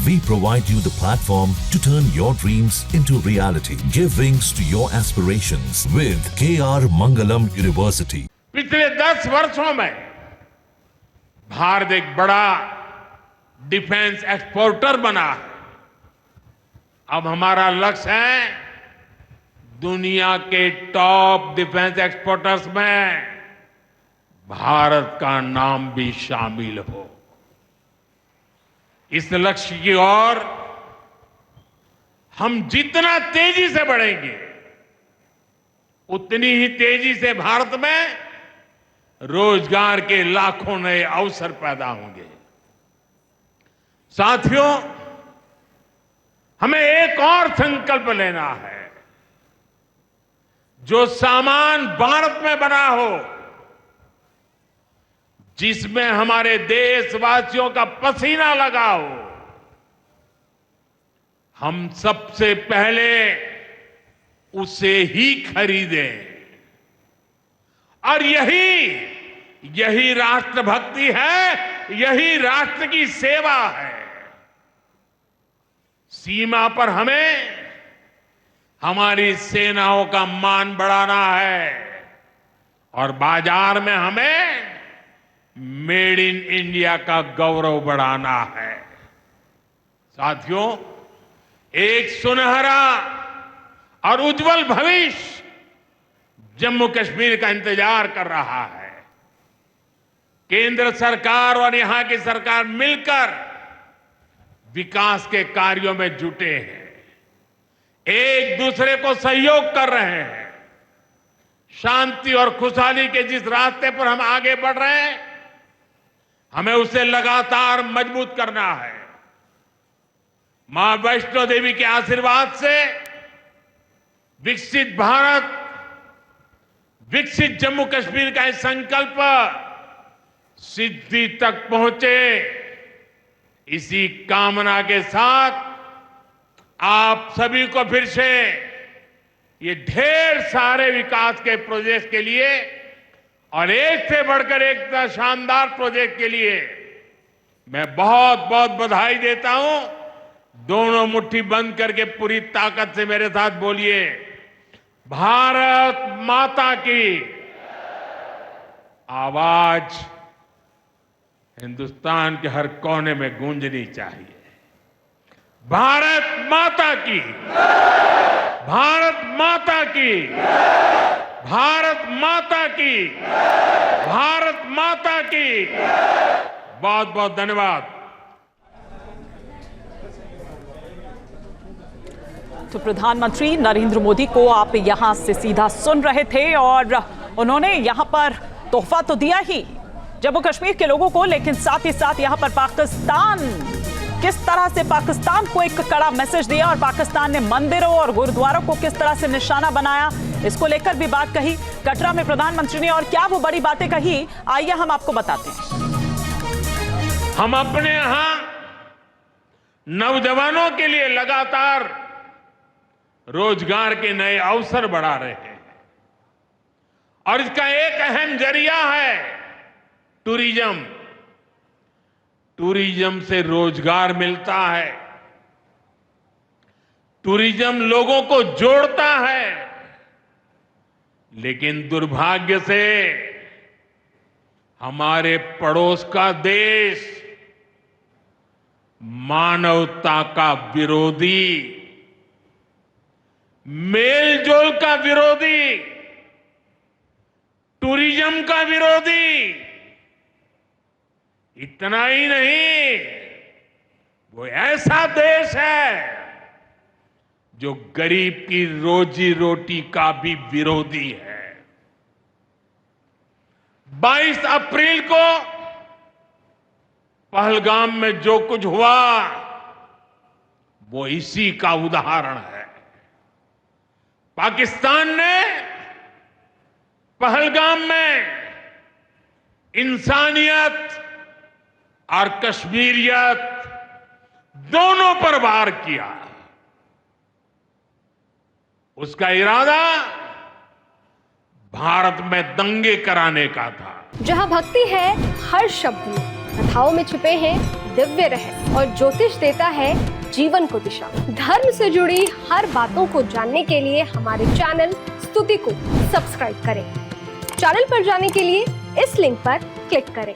We provide you the platform to turn your dreams into reality. Give wings to your aspirations with KR Mangalam University. पिछले 10 वर्षों में भारत एक बड़ा defence exporter बना है। अब हमारा लक्ष्य है दुनिया के टॉप डिफेंस एक्सपोर्टर्स में भारत का नाम भी शामिल हो। इस लक्ष्य की ओर हम जितना तेजी से बढ़ेंगे उतनी ही तेजी से भारत में रोजगार के लाखों नए अवसर पैदा होंगे। साथियों, हमें एक और संकल्प लेना है। जो सामान भारत में बना हो, जिसमें हमारे देशवासियों का पसीना लगा हो, हम सबसे पहले उसे ही खरीदें। और यही राष्ट्रभक्ति है, यही राष्ट्र की सेवा है। सीमा पर हमें हमारी सेनाओं का मान बढ़ाना है और बाजार में हमें मेड इन इंडिया का गौरव बढ़ाना है। साथियों, एक सुनहरा और उज्जवल भविष्य जम्मू कश्मीर का इंतजार कर रहा है। केंद्र सरकार और यहां की सरकार मिलकर विकास के कार्यों में जुटे हैं, एक दूसरे को सहयोग कर रहे हैं। शांति और खुशहाली के जिस रास्ते पर हम आगे बढ़ रहे हैं, हमें उसे लगातार मजबूत करना है। मां वैष्णो देवी के आशीर्वाद से विकसित भारत, विकसित जम्मू कश्मीर का ये संकल्प सिद्धि तक पहुंचे, इसी कामना के साथ आप सभी को फिर से ये ढेर सारे विकास के प्रोजेक्ट के लिए और एक से बढ़कर एक शानदार प्रोजेक्ट के लिए मैं बहुत बहुत बधाई देता हूं। दोनों मुट्ठी बंद करके पूरी ताकत से मेरे साथ बोलिए, भारत माता की। आवाज हिंदुस्तान के हर कोने में गूंजनी चाहिए। भारत माता की, भारत माता की, भारत माता की, भारत माता की। बहुत बहुत धन्यवाद। तो प्रधानमंत्री नरेंद्र मोदी को आप यहां से सीधा सुन रहे थे और उन्होंने यहां पर तोहफा तो दिया ही जम्मू कश्मीर के लोगों को, लेकिन साथ ही साथ यहां पर पाकिस्तान, किस तरह से पाकिस्तान को एक कड़ा मैसेज दिया और पाकिस्तान ने मंदिरों और गुरुद्वारों को किस तरह से निशाना बनाया, इसको लेकर भी बात कही कटरा में प्रधानमंत्री ने। और क्या वो बड़ी बातें कही, आइए हम आपको बताते हैं। हम अपने यहां नौजवानों के लिए लगातार रोजगार के नए अवसर बढ़ा रहे हैं और इसका एक अहम जरिया है टूरिज्म। टूरिज्म से रोजगार मिलता है, टूरिज्म लोगों को जोड़ता है, लेकिन दुर्भाग्य से हमारे पड़ोस का देश मानवता का विरोधी, मेलजोल का विरोधी, टूरिज्म का विरोधी, इतना ही नहीं, वो ऐसा देश है जो गरीब की रोजी रोटी का भी विरोधी है। 22 अप्रैल को पहलगाम में जो कुछ हुआ वो इसी का उदाहरण है। पाकिस्तान ने पहलगाम में इंसानियत और कश्मीरियत दोनों पर वार किया। उसका इरादा भारत में दंगे कराने का था। जहां भक्ति है हर शब्द में, कथाओं में छुपे हैं दिव्य रहे और ज्योतिष देता है जीवन को दिशा। धर्म से जुड़ी हर बातों को जानने के लिए हमारे चैनल स्तुति को सब्सक्राइब करें। चैनल पर जाने के लिए इस लिंक पर क्लिक करें।